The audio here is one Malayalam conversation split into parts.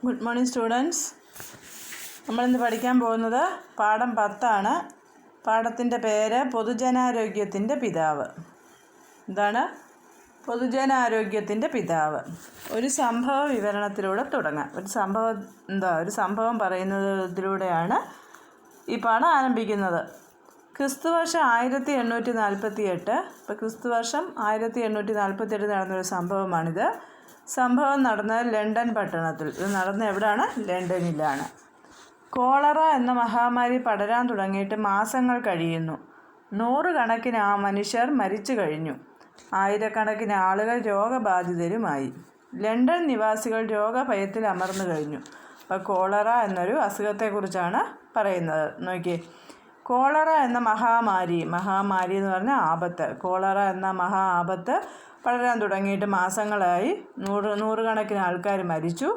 Good morning students. നമ്മളിന്ന് പഠിക്കാൻ പോകുന്നത് പാഠം 10 പാഠത്തിൻ്റെ പേര് പൊതുജനാരോഗ്യത്തിൻ്റെ പിതാവ്. എന്താണ്? പൊതുജനാരോഗ്യത്തിൻ്റെ പിതാവ്. ഒരു സംഭവ വിവരണത്തിലൂടെ തുടങ്ങാം. ഒരു സംഭവം പറയുന്നതിലൂടെയാണ് ഈ പാഠം ആരംഭിക്കുന്നത്. ക്രിസ്തുവർഷം 1848. ഇപ്പോൾ ക്രിസ്തുവർഷം 1848 നടന്നൊരു സംഭവമാണിത്. സംഭവം നടന്നത് ലണ്ടൻ പട്ടണത്തിൽ. ഇത് നടന്ന എവിടെയാണ്? ലണ്ടനിലാണ്. കോളറ എന്ന മഹാമാരി പടരാൻ തുടങ്ങിയിട്ട് മാസങ്ങൾ കഴിയുന്നു. 100 കണക്കിന് മനുഷ്യർ മരിച്ചു കഴിഞ്ഞു. ആയിരക്കണക്കിന് ആളുകൾ രോഗബാധിതരുമായി. ലണ്ടൻ നിവാസികൾ രോഗഭയത്തിൽ അമർന്നു കഴിഞ്ഞു. അപ്പോൾ കോളറ എന്നൊരു അസുഖത്തെക്കുറിച്ചാണ് പറയുന്നത്. നോക്കിയേ, കോളറ എന്ന മഹാമാരി എന്ന് പറഞ്ഞാൽ ആപത്ത്. കോളറ എന്ന മഹാ ആപത്ത് പടരാൻ തുടങ്ങിയിട്ട് മാസങ്ങളായി. 100 കണക്കിന് ആൾക്കാർ മരിച്ചു.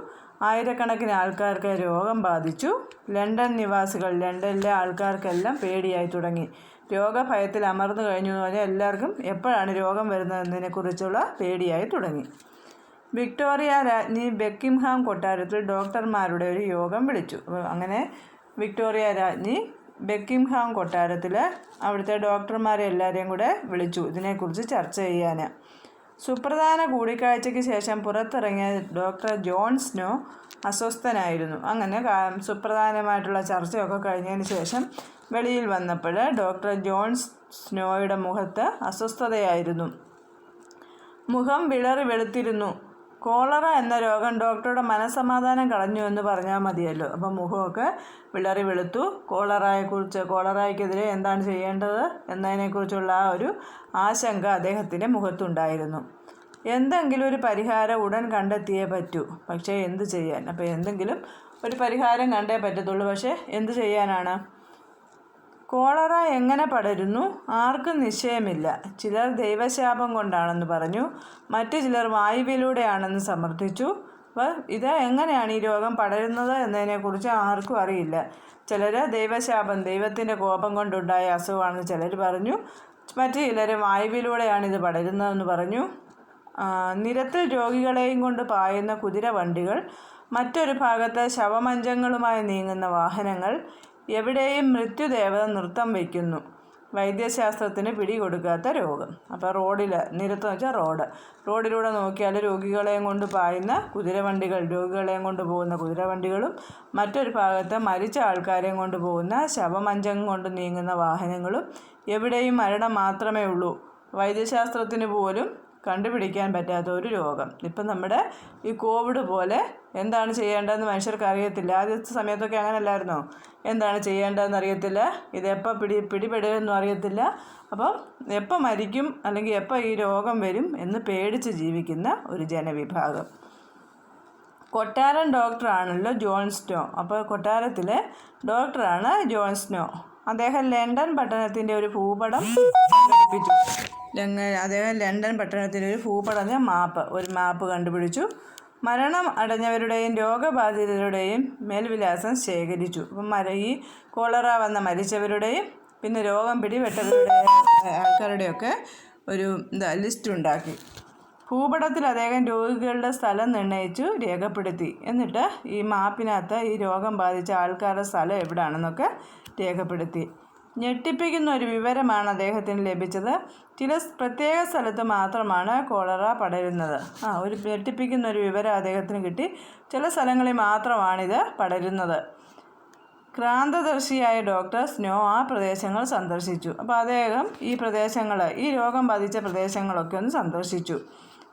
ആയിരക്കണക്കിന് ആൾക്കാർക്ക് രോഗം ബാധിച്ചു. ലണ്ടൻ നിവാസികൾ, ലണ്ടനിലെ ആൾക്കാർക്കെല്ലാം പേടിയായി തുടങ്ങി. രോഗഭയത്തിൽ അമർന്നു കഴിഞ്ഞു എന്ന് പറഞ്ഞാൽ എല്ലാവർക്കും എപ്പോഴാണ് രോഗം വരുന്നതെന്നതിനെക്കുറിച്ചുള്ള പേടിയായി തുടങ്ങി. വിക്ടോറിയ രാജ്ഞി ബക്കിംഗ്ഹാം കൊട്ടാരത്തിൽ ഡോക്ടർമാരുടെ ഒരു യോഗം വിളിച്ചു. അങ്ങനെ വിക്ടോറിയ രാജ്ഞി ബക്കിംഗ്ഹാം കൊട്ടാരത്തിൽ അവിടുത്തെ ഡോക്ടർമാരെ എല്ലാവരെയും കൂടെ വിളിച്ചു ഇതിനെക്കുറിച്ച് ചർച്ച ചെയ്യാൻ. സുപ്രധാന കൂടിക്കാഴ്ചയ്ക്ക് ശേഷം പുറത്തിറങ്ങിയ ഡോക്ടർ ജോൺ സ്നോ അസ്വസ്ഥനായിരുന്നു. അങ്ങനെ സുപ്രധാനമായിട്ടുള്ള ചർച്ചയൊക്കെ കഴിഞ്ഞതിന് ശേഷം വെളിയിൽ വന്നപ്പോൾ ഡോക്ടർ ജോൺ സ്നോയുടെ മുഖത്ത് അസ്വസ്ഥതയായിരുന്നു. മുഖം വിളറി വെളുത്തിരുന്നു. കോളറ എന്ന രോഗം ഡോക്ടറുടെ മനസ്സമാധാനം കളഞ്ഞു എന്ന് പറഞ്ഞാൽ മതിയല്ലോ. അപ്പം മുഖമൊക്കെ വിളറി വെളുത്തു. കോളറയ്ക്കെതിരെ എന്താണ് ചെയ്യേണ്ടത് എന്നതിനെക്കുറിച്ചുള്ള ആ ഒരു ആശങ്ക അദ്ദേഹത്തിൻ്റെ മുഖത്തുണ്ടായിരുന്നു. എന്തെങ്കിലും ഒരു പരിഹാരം ഉടൻ കണ്ടെത്തിയേ പറ്റൂ. പക്ഷേ എന്ത് ചെയ്യാൻ? അപ്പോൾ എന്തെങ്കിലും ഒരു പരിഹാരം കണ്ടേ പറ്റത്തുള്ളൂ. പക്ഷേ എന്ത് ചെയ്യാനാണ്? കോളറ എങ്ങനെ പടരുന്നു? ആർക്കും നിശ്ചയമില്ല. ചിലർ ദൈവശാപം കൊണ്ടാണെന്ന് പറഞ്ഞു. മറ്റു ചിലർ വായുവിലൂടെയാണെന്ന് സമർത്ഥിച്ചു. അപ്പോൾ ഇത് എങ്ങനെയാണ് ഈ രോഗം പടരുന്നത് എന്നതിനെക്കുറിച്ച് ആർക്കും അറിയില്ല. ചിലർ ദൈവശാപം, ദൈവത്തിൻ്റെ കോപം കൊണ്ടുണ്ടായ അസുഖമാണെന്ന് ചിലർ പറഞ്ഞു. മറ്റു ചിലർ വായുവിലൂടെയാണ് ഇത് പടരുന്നതെന്ന് പറഞ്ഞു. നിരത്തിൽ രോഗികളെയും കൊണ്ട് പായുന്ന കുതിരവണ്ടികൾ, മറ്റൊരു ഭാഗത്ത് ശവമഞ്ചങ്ങളുമായി നീങ്ങുന്ന വാഹനങ്ങൾ, എവിടെയും മൃത്യുദേവത നൃത്തം വയ്ക്കുന്നു. വൈദ്യശാസ്ത്രത്തിന് പിടികൊടുക്കാത്ത രോഗം. അപ്പോൾ നിരത്തെന്ന് വെച്ചാൽ റോഡിലൂടെ നോക്കിയാൽ രോഗികളെയും കൊണ്ട് പായുന്ന കുതിരവണ്ടികൾ, രോഗികളെയും കൊണ്ട് പോകുന്ന കുതിരവണ്ടികളും, മറ്റൊരു ഭാഗത്ത് മരിച്ച ആൾക്കാരെയും കൊണ്ട് പോകുന്ന ശവമഞ്ചം കൊണ്ട് നീങ്ങുന്ന വാഹനങ്ങളും, എവിടെയും മരണം മാത്രമേ ഉള്ളൂ. വൈദ്യശാസ്ത്രത്തിന് പോലും കണ്ടുപിടിക്കാൻ പറ്റാത്ത ഒരു രോഗം. ഇപ്പം നമ്മുടെ ഈ കോവിഡ് പോലെ എന്താണ് ചെയ്യേണ്ടതെന്ന് മനുഷ്യർക്ക് അറിയത്തില്ല. ആദ്യത്തെ സമയത്തൊക്കെ അങ്ങനെയല്ലായിരുന്നോ? എന്താണ് ചെയ്യേണ്ടതെന്ന് അറിയത്തില്ല. ഇതെപ്പോൾ പിടിപെടുമെന്നും അറിയത്തില്ല. അപ്പം എപ്പോൾ മരിക്കും അല്ലെങ്കിൽ എപ്പോൾ ഈ രോഗം വരും എന്ന് പേടിച്ച് ജീവിക്കുന്ന ഒരു ജനവിഭാഗം. കൊട്ടാരൻ ഡോക്ടറാണല്ലോ ജോൺ സ്നോ. അപ്പോൾ കൊട്ടാരത്തിലെ ഡോക്ടറാണ് ജോൺ സ്നോ. അദ്ദേഹം ലണ്ടൻ പട്ടണത്തിൻ്റെ ഒരു ഭൂപടം സംഘടിപ്പിച്ചു. അദ്ദേഹം ലണ്ടൻ പട്ടണത്തിൻ്റെ ഒരു ഭൂപടം, ഒരു മാപ്പ് കണ്ടുപിടിച്ചു. മരണം അടഞ്ഞവരുടെയും രോഗബാധിതരുടെയും മേൽവിലാസം ശേഖരിച്ചു. അപ്പം ഈ കോളറ വന്ന മരിച്ചവരുടെയും പിന്നെ രോഗം പിടിപെട്ടവരുടെ ആൾക്കാരുടെയൊക്കെ ഒരു ലിസ്റ്റ് ഉണ്ടാക്കി. ഭൂപടത്തിൽ അദ്ദേഹം രോഗികളുടെ സ്ഥലം നിർണ്ണയിച്ചു രേഖപ്പെടുത്തി. എന്നിട്ട് ഈ മാപ്പിനകത്ത് ഈ രോഗം ബാധിച്ച ആൾക്കാരുടെ സ്ഥലം എവിടെയാണെന്നൊക്കെ രേഖപ്പെടുത്തി. ഞെട്ടിപ്പിക്കുന്ന ഒരു വിവരമാണ് അദ്ദേഹത്തിന് ലഭിച്ചത്. ചില പ്രത്യേക സ്ഥലത്ത് മാത്രമാണ് കോളറ പടരുന്നത്. ഒരു ഞെട്ടിപ്പിക്കുന്ന ഒരു വിവരം അദ്ദേഹത്തിന് കിട്ടി. ചില സ്ഥലങ്ങളിൽ മാത്രമാണിത് പടരുന്നത്. ക്രാന്തദർശിയായ ഡോക്ടർ സ്നോ ആ പ്രദേശങ്ങൾ സന്ദർശിച്ചു. അപ്പോൾ അദ്ദേഹം ഈ രോഗം ബാധിച്ച പ്രദേശങ്ങളൊക്കെ ഒന്ന് സന്ദർശിച്ചു.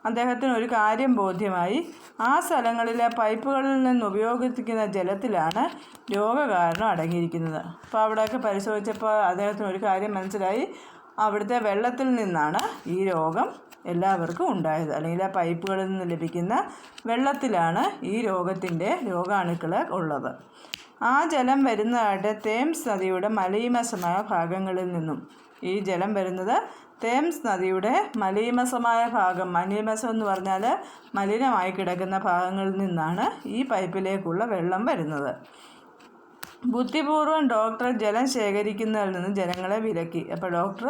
അദ്ദേഹത്തിന് ഒരു കാര്യം ബോധ്യമായി. ആ സ്ഥലങ്ങളിലെ പൈപ്പുകളിൽ നിന്ന് ഉപയോഗിക്കുന്ന ജലത്തിലാണ് രോഗകാരണം അടങ്ങിയിരിക്കുന്നത്. അപ്പോൾ അവിടെയൊക്കെ പരിശോധിച്ചപ്പോൾ അദ്ദേഹത്തിന് ഒരു കാര്യം മനസ്സിലായി. അവിടുത്തെ വെള്ളത്തിൽ നിന്നാണ് ഈ രോഗം എല്ലാവർക്കും ഉണ്ടായത്. അല്ലെങ്കിൽ ആ പൈപ്പുകളിൽ നിന്ന് ലഭിക്കുന്ന വെള്ളത്തിലാണ് ഈ രോഗാണുക്കൾ ഉള്ളത്. ആ ജലം വരുന്നതായിട്ട് തേംസ് നദിയുടെ മലീമസമായ ഭാഗങ്ങളിൽ നിന്നും. ഈ ജലം വരുന്നത് തേംസ് നദിയുടെ മലീമസമായ ഭാഗം, മലീമസം എന്ന് പറഞ്ഞാൽ മലിനമായി കിടക്കുന്ന ഭാഗങ്ങളിൽ നിന്നാണ് ഈ പൈപ്പിലേക്കുള്ള വെള്ളം വരുന്നത്. ബുദ്ധിപൂർവ്വം ഡോക്ടർ ജലം ശേഖരിക്കുന്നതിൽ നിന്ന് ജനങ്ങളെ വിലക്കി. അപ്പോൾ ഡോക്ടർ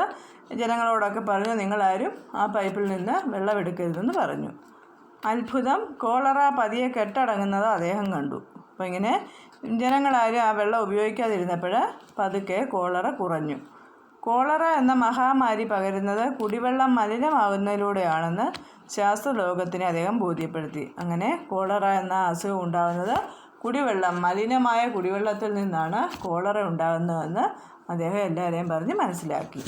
ജനങ്ങളോടൊക്കെ പറഞ്ഞു, നിങ്ങളാരും ആ പൈപ്പിൽ നിന്ന് വെള്ളം എടുക്കരുതെന്ന് പറഞ്ഞു. അത്ഭുതം, കോളറ പതിയെ കെട്ടടങ്ങുന്നത് അദ്ദേഹം കണ്ടു. അപ്പോൾ ഇങ്ങനെ ജനങ്ങളാരും ആ വെള്ളം ഉപയോഗിക്കാതിരുന്നപ്പോൾ പതുക്കെ കോളറ കുറഞ്ഞു. കോളറ എന്ന മഹാമാരി പകരുന്നത് കുടിവെള്ളം മലിനമാകുന്നതിലൂടെയാണെന്ന് ശാസ്ത്രലോകത്തിനെ അദ്ദേഹം ബോധ്യപ്പെടുത്തി. അങ്ങനെ കോളറ എന്ന അസുഖം ഉണ്ടാകുന്നത് മലിനമായ കുടിവെള്ളത്തിൽ നിന്നാണ് കോളറ ഉണ്ടാകുന്നതെന്ന് അദ്ദേഹം എല്ലാവരെയും പറഞ്ഞ് മനസ്സിലാക്കി.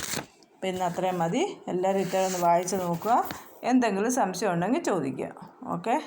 അപ്പോൾ ഇന്ന് അത്രയും മതി. എല്ലാവരും ഇത്തരം ഒന്ന് വായിച്ച് നോക്കുക. എന്തെങ്കിലും സംശയം ഉണ്ടെങ്കിൽ ചോദിക്കുക. ഓക്കെ.